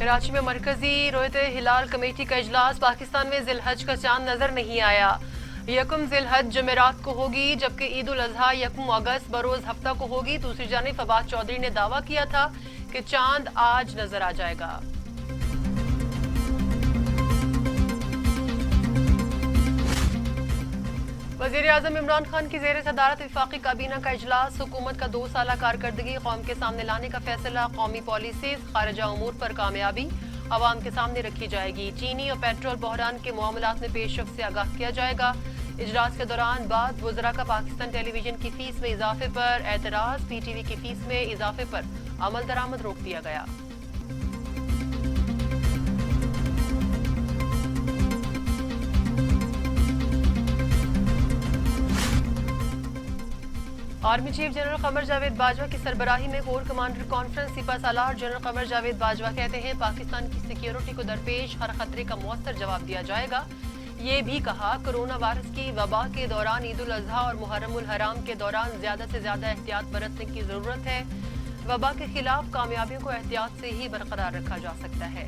कराची में मरकजी रोयत हिलाल कमेटी का इजलास। पाकिस्तान में जिलहज का चांद नजर नहीं आया। यकम जिलहज जमेरात को होगी, जबकि ईद उल अजहा यकम अगस्त बरोज हफ्ता को होगी। दूसरी जानिब फवाद चौधरी ने दावा किया था कि चांद आज नजर आ जाएगा। वज़ीर-ए-आज़म इमरान खान की ज़ेर सदारत वफाकी काबीना का इजलास। हुकूमत का 2 साला कारकर्दगी कौम के सामने लाने का फैसला। कौमी पॉलिसीज खारजा उमूर पर कामयाबी अवाम के सामने रखी जाएगी। चीनी और पेट्रोल बहरान के मामलात में पेशरफ्त से आगाह किया जाएगा। इजलास के दौरान बाद वज़रा का पाकिस्तान टेलीविजन की फीस में इजाफे पर एतराज़। PTV की फीस में इजाफे पर अमल दरामद रोक दिया गया। Army chief general Qamar Javed Bajwa की सरबराही में कोर कमांडर कॉन्फ्रेंस। सिपह सालार जनरल कमर जावेद बाजवा कहते हैं पाकिस्तान की सिक्योरिटी को दरपेश हर खतरे का मौसर जवाब दिया जाएगा। ये भी कहा कोरोना वायरस की वबा के दौरान ईद उल अजहा और मुहर्रम उल हराम के दौरान ज्यादा से ज्यादा एहतियात बरतने की जरूरत है। वबा के खिलाफ कामयाबियों को एहतियात से ही बरकरार रखा जा सकता है।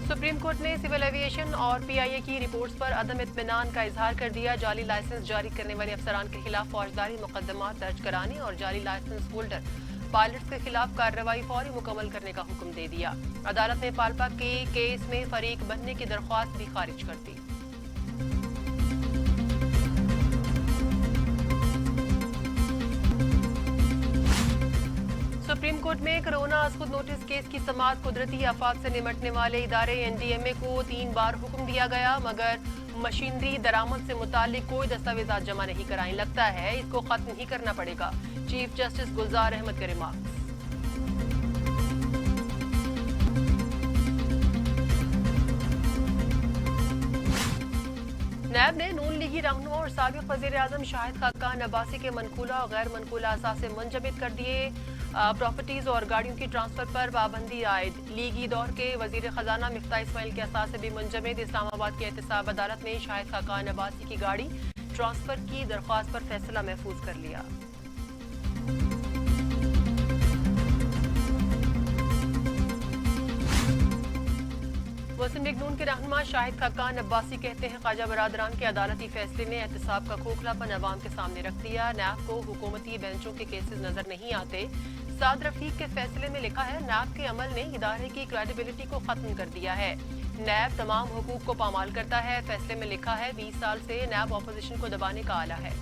सुप्रीम कोर्ट ने सिविल एविएशन और PIA की रिपोर्ट्स पर अदम इत्मीनान का इजहार कर दिया। जाली लाइसेंस जारी करने वाले अफसरान के खिलाफ फौजदारी मुकदमा दर्ज कराने और जाली लाइसेंस होल्डर पायलट्स के खिलाफ कार्रवाई फौरी मुकम्मल करने का हुक्म दे दिया। अदालत ने पाल्पा के केस में फरीक बनने की दरख्वास्त भी खारिज कर दी। सुप्रीम कोर्ट में कोरोना खुद नोटिस केस की समाअत कुदरती आफात से निमटने वाले इदारे NDMA को 3 बार हुक्म दिया गया, मगर मशीनरी दरामद से मुतालिक कोई दस्तावेजात जमा नहीं कराई। लगता है इसको खत्म ही करना पड़ेगा। चीफ जस्टिस गुलजार अहमद के रिमार्क्स। नैब ने नून लीगी रहनुमा और साबिक वज़ीर-ए-आज़म शाहिद खाकान अब्बासी के मनकूला और गैर मनकूला असासे मुंजमद कर दिए। प्रॉपर्टीज और गाड़ियों की ट्रांसफर पर पाबंदी आयद। लीगी दौर के वजीर खजाना मिफ्ता इस्माइल के असासे भी मुंजमद। इस्लामाबाद की एहतसाब अदालत ने शाहिद खाकान अब्बासी की गाड़ी ट्रांसफर की दरख्वास्त पर फैसला महफूज कर लिया। मुस्लिम लीग नून के रहनुमा शाहिद खाकान अब्बासी कहते हैं ख्वाजा बरादरान के अदालती फैसले ने एहतसाब का खोखलापन अवाम के सामने रख दिया। नैब को हुकूमती बेंचों के केसेस नजर नहीं आते। साद रफीक के फैसले में लिखा है नैब के अमल ने इदारे की क्रेडिबिलिटी को खत्म कर दिया है। नैब तमाम हुकूक को पामाल करता है। फैसले में लिखा है 20 साल से नैब अपोजिशन को दबाने का आला है।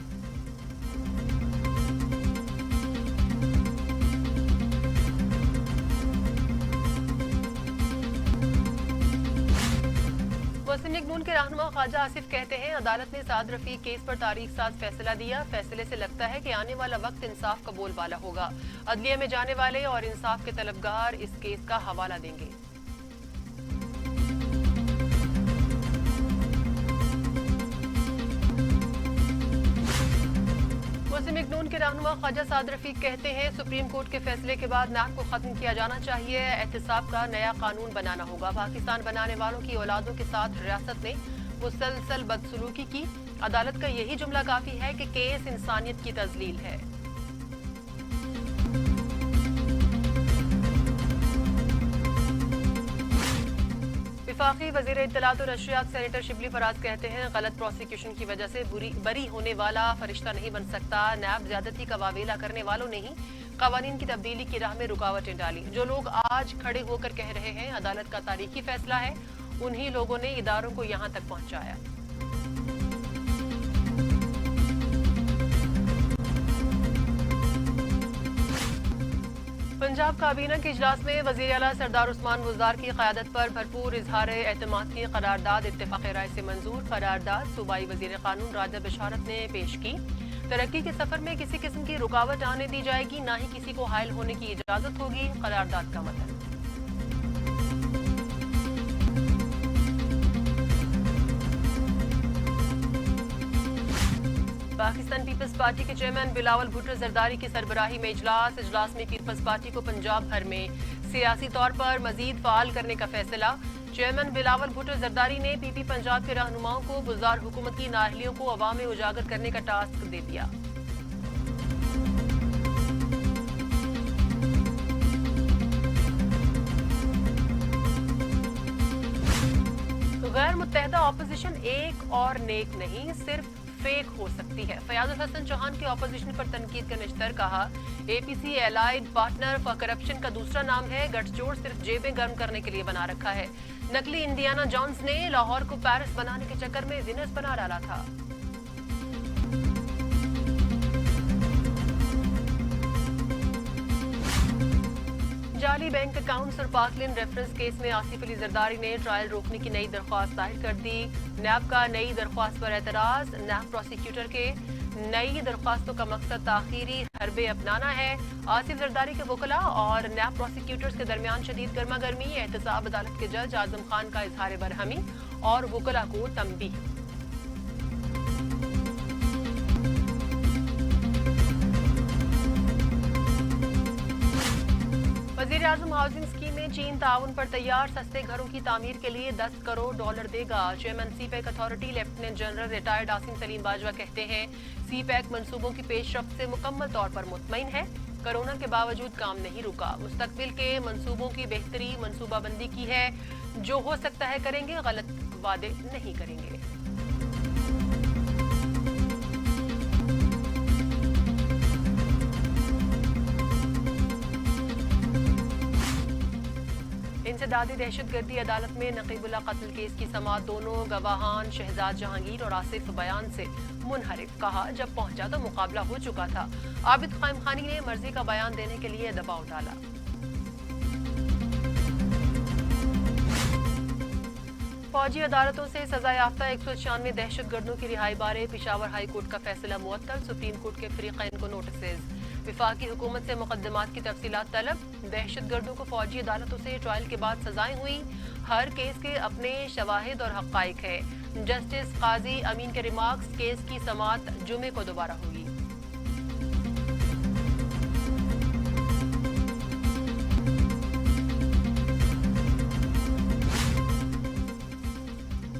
मुस्लिम लीग नून के रहनुमा ख्वाजा आसिफ कहते हैं अदालत ने साद रफीक केस पर तारीख साज फैसला दिया। फैसले से लगता है कि आने वाला वक्त इंसाफ का बोलबाला होगा। अदलिया में जाने वाले और इंसाफ के तलबगार इस केस का हवाला देंगे। मुस्लिम लीग नून के रहनुमा ख्वाजा साद रफीक कहते हैं सुप्रीम कोर्ट के फैसले के बाद नैब को खत्म किया जाना चाहिए। एहतसाब का नया कानून बनाना होगा। पाकिस्तान बनाने वालों की औलादों के साथ रियासत ने मुसलसल बदसलूकी की। अदालत का यही जुमला काफी है कि केस इंसानियत की तजलील है। वफाकी वजीर इत्तलात और नशरियात सेनेटर शिबली फराज कहते हैं गलत प्रोसिक्यूशन की वजह से बरी होने वाला फरिश्ता नहीं बन सकता। नैब ज्यादती का वावेला करने वालों ने ही कवानीन की तब्दीली की राह में रुकावटें डाली। जो लोग आज खड़े होकर कह रहे हैं अदालत का तारीखी फैसला है, उन्हीं लोगों ने इदारों को यहां तक पहुंचाया। पंजाब काबीना के इजलास में वज़ीर आला सरदार उस्मान बुज़दार की क़यादत पर भरपूर इजहार एतमाद की करारदाद इत्तेफ़ाक़ राय से मंजूर। करारदाद सूबाई वज़ीर क़ानून राजा बशारत ने पेश की। तरक्की के सफर में किसी किस्म की रुकावट आने दी जाएगी, ना ही किसी को हायल होने की इजाजत होगी। करारदाद का मतलब पाकिस्तान पीपल्स पार्टी के चेयरमैन बिलावल भुट्टो जरदारी की सरबराही में इजलास में पीपल्स पार्टी को पंजाब भर में सियासी तौर पर मजीद फाल करने का फैसला। चेयरमैन बिलावल भुट्टो जरदारी ने पीपी पंजाब के रहनुमाओं को बुज़दार हुकूमत की नाअहलियों को अवाम में उजागर करने का टास्क दे दिया। गैर मुत्तहदा अपोजिशन एक और नेक नहीं, सिर्फ फेक हो सकती है। फयाजुल हसन चौहान के अपोजिशन पर तनकीद का निश्तर, कहा APC allied partner for corruption का दूसरा नाम है। गठजोड़ सिर्फ जेबें गर्म करने के लिए बना रखा है। नकली इंडियाना जोन्स ने लाहौर को पेरिस बनाने के चक्कर में विनर्स बना डाला था। जाली बैंक अकाउंट्स और पाकलिन रेफरेंस केस में आसिफ अली जरदारी ने ट्रायल रोकने की नई दरख्वास्त दायर कर दी। नैब का नई दरख्वास्त पर एतराज। नैब प्रोसिक्यूटर के नई दरख्वास्तों का मकसद ताखीरी हरबे अपनाना है। आसिफ जरदारी के वकला और नैब प्रोसिक्यूटर्स के दरमियान शदीद गर्मा गर्मी। एहतसाब अदालत के जज आजम खान का इजहार बरहमी और वकला को तंबीह। वज़ीर आज़म हाउसिंग स्कीम में चीन ताउन पर तैयार। सस्ते घरों की तामीर के लिए $10 करोड़ देगा। Chairman CPEC authority lieutenant general retired Asim Salim Bajwa कहते हैं सीपैक मंसूबों की पेशरफ्त से मुकम्मल तौर पर मुतमईन है। कोरोना के बावजूद काम नहीं रुका। मुस्तकबिल के मंसूबों की बेहतरी मंसूबाबंदी की है। जो हो सकता है करेंगे, गलत वादे नहीं करेंगे। इंसदादी दहशतगर्दी अदालत में नकीबुल्लाह कत्ल केस की समाअत। दोनों गवाहान शहजाद जहांगीर और आसिफ बयान से मुनहरिफ। कहा जब पहुंचा तो मुकाबला हो चुका था। आबिद कायम खानी ने मर्जी का बयान देने के लिए दबाव डाला। फौजी अदालतों से सजा याफ्ता 196 दहशतगर्दों की रिहाई बारे पिशावर हाई कोर्ट का फैसला मुअत्तल। सुप्रीम कोर्ट के फरीक़ैन को नोटिस। विफाकी हुकूमत से मुकदमात की तफसीलात तलब। दहशतगर्दों को फौजी अदालतों से ट्रायल के बाद सजाएं हुई। हर केस के अपने शवाहिद और हक़ाइक़ है। जस्टिस काजी अमीन के रिमार्क्स। केस की समाअत जुमे को दोबारा होगी।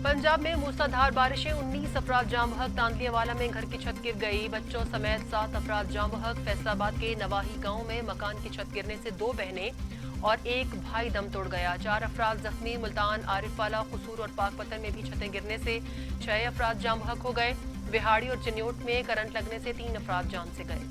पंजाब में मूसलाधार बारिशें। 19 अफराद जाम बहक। तांदलियावाला में घर की छत गिर गई। बच्चों समेत 7 अफराद जाम बहक। फैसलाबाद के नवाही गांव में मकान की छत गिरने से 2 बहनें और 1 भाई दम तोड़ गया। 4 अफराद जख्मी। मुल्तान, आरिफवाला, कसूर और पाकपतन में भी छतें गिरने से 6 अफराद जाम बहक हो गए। विहाड़ी और चिन्योट में करंट लगने से 3 अफराद जान से गए।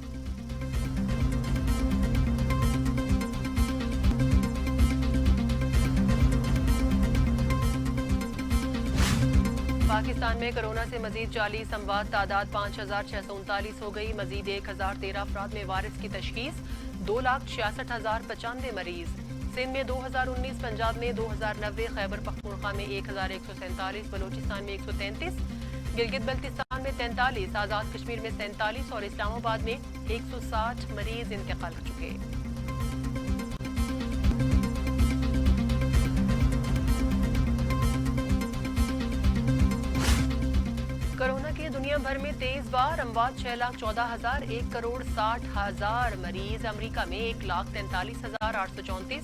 पाकिस्तान में कोरोना से मजीद 40 अमवात। तादाद 5639 हो गई। मजीद 1013 अफराद में वायरस की तशखीस। 2,66,095 मरीज। सिंध में 2019, पंजाब में 2090, खैबर पख्तूनख्वा में 1147, बलोचिस्तान में 133, गिलगित बल्तिस्तान में 43, आज़ाद कश्मीर में 47 और इस्लामाबाद में 160 मरीज इंतकाल कर चुके। कोरोना के दुनिया भर में 23 बार अमवात। 6,14,000, 1,60,60,000 मरीज। अमेरिका में 1,43,834,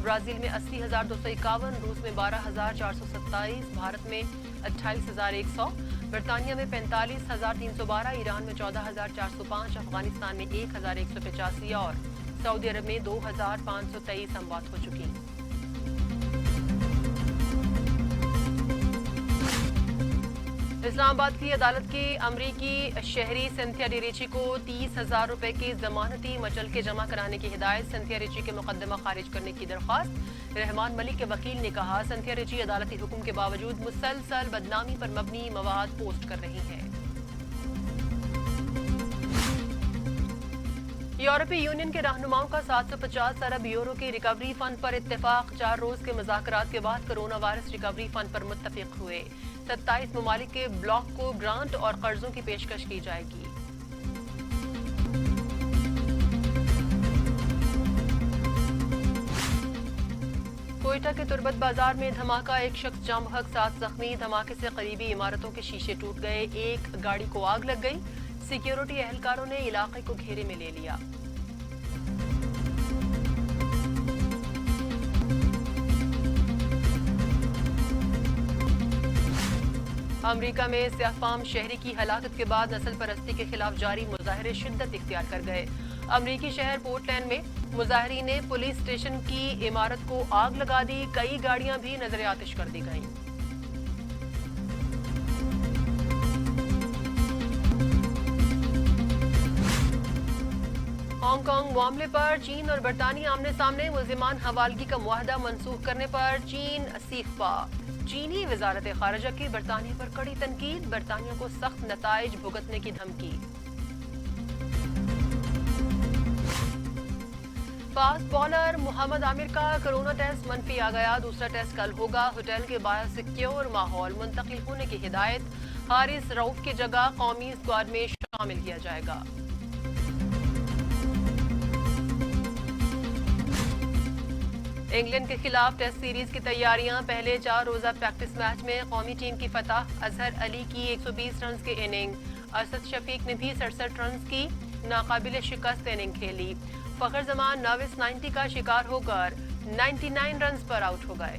ब्राजील में 80,251, रूस में 12,427, भारत में 28,100, बरतानिया में 45,312, ईरान में 14,405, अफगानिस्तान में 1,185 और सऊदी अरब में 2,523 अमवात हो चुकी। इस्लामाबाद की अदालत की अमरीकी शहरी सिंथिया डिरीची को 30,000 रुपए की जमानती मचल के जमा कराने की हिदायत। सिंथिया डिरीची के मुकदमा खारिज करने की दरख्वास्त। रहमान मलिक के वकील ने कहा सिंथिया डिरीची अदालती हुक्म के बावजूद मुसलसल बदनामी पर मबनी मवाद पोस्ट कर रही है। यूरोपीय यूनियन के रहनुमाओं का 750 अरब यूरो के रिकवरी फंड पर इत्तेफाक। 4 रोज के मुज़ाकरात के बाद कोरोना वायरस रिकवरी फंड पर मुत्तफिक हुए। 27 ममालिक के ब्लॉक को ग्रांट और कर्जों की पेशकश की जाएगी। कोयटा के तुर्बत बाजार में धमाका। 1 शख्स जाम बहक, 7 जख्मी। धमाके से करीबी इमारतों के शीशे टूट गए। 1 गाड़ी को आग लग गई। सिक्योरिटी एहलकारों ने इलाके को घेरे में ले लिया। امریکہ میں سیاہ فام شہری کی ہلاکت کے بعد نسل پرستی کے خلاف جاری مظاہرے شدت اختیار کر گئے۔ امریکی شہر پورٹ لینڈ میں مظاہرین نے پولیس اسٹیشن کی عمارت کو آگ لگا دی، کئی گاڑیاں بھی نظر آتش کر دی گئیں۔ ہانگ کانگ معاملے پر چین اور برطانیہ آمنے سامنے، ملزمان حوالگی کا معاہدہ منسوخ کرنے پر چین سیخ پا۔ چینی وزارت خارجہ کی برطانیہ پر کڑی تنقید، برطانیہ کو سخت نتائج بھگتنے کی دھمکی۔ فاسٹ بالر محمد عامر کا کرونا ٹیسٹ منفی آ گیا، دوسرا ٹیسٹ کل ہوگا۔ ہوٹل کے باہر سیکیور ماحول منتقل ہونے کی ہدایت، حارث رؤف کی جگہ قومی اسکواڈ میں شامل کیا جائے گا۔ انگلینڈ کے خلاف ٹیسٹ سیریز کی تیاریاں، پہلے 4 روزہ پریکٹس میچ میں قومی ٹیم کی فتح، اظہر علی کی 120 رنز کی اننگ، ارشد شفیق نے بھی 67 رنز کی ناقابل شکست اننگ کھیلی۔ فخر زمان ناوس 90 کا شکار ہو کر 99 رنز پر آؤٹ ہو گئے۔